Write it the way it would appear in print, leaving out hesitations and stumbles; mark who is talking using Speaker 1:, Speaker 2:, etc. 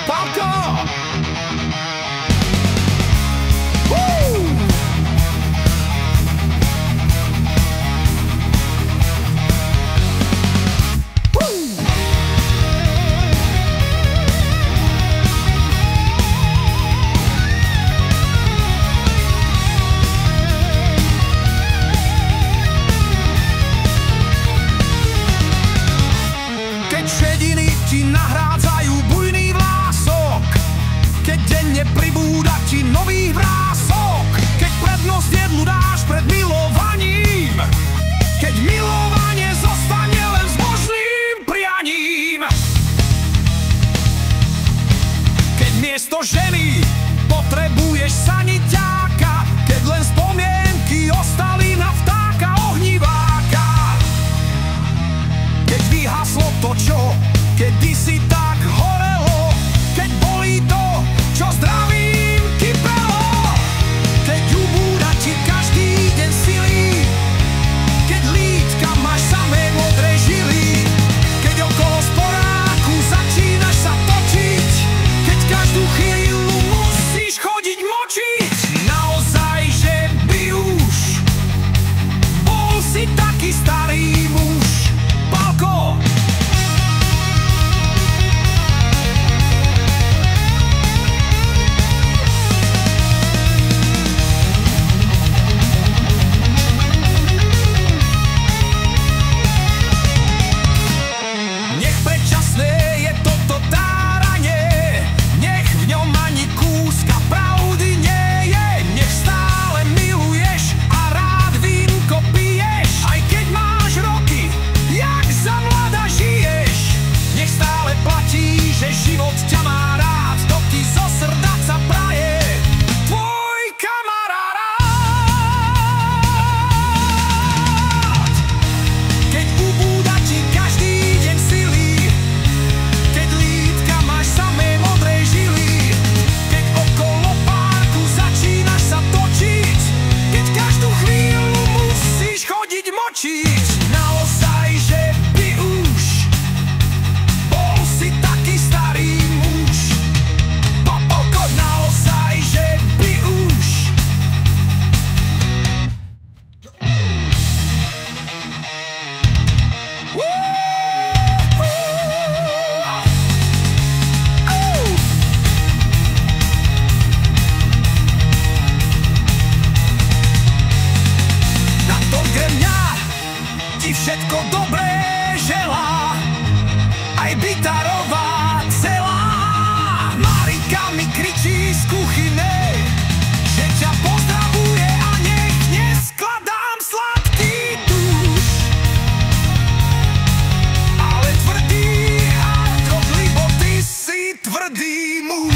Speaker 1: Pálko! Keď šediny ti nahrádzajú bujný vlások, keď denne pribúda ti nový vrások, keď prednosť jedlu dáš pred milovaním, keď milovanie zostane len zbožným prianím, keď miesto ženy potrebuješ saniťáka, keď len spomienky ostali na vtáka ohniváka, keď vyhaslo to, čo kedysi tak horelo, keď bolí to, čo zdravím kypelo, keď ubúda ti každý deň sily, keď lítka máš samé modré žily, keď okolo sporáku začínaš sa točiť, keď každú chvíľu musíš chodiť močiť. Naozaj, že by už bol si taký starý muž. Pálko! Nech predčasné je toto táranie, nech v ňom ani kúska pravdy nie je, nech stále miluješ a rád vínko piješ, aj keď máš roky, jak za mladá žiješ, nech stále platí, že život ťa má rád, to ti zo srdca praje tvoj kamarát. Keď ubúda ti každý deň sily, keď lítka máš samé modré žily, keď okolo párku začínaš sa točiť, keď každú chvíľu musíš chodiť močiť. Naozaj, že by už bol si taký starý muž. Pálko, naozaj, že by už. Na to gremňa ti všetko dobré želá, aj Bytarová celá. Marika mi kričí z kuchyne, že ťa pozdravuje a nech neskladám sladký tuš. Ale tvrdý hard rock, lebo ty si tvrdý muž.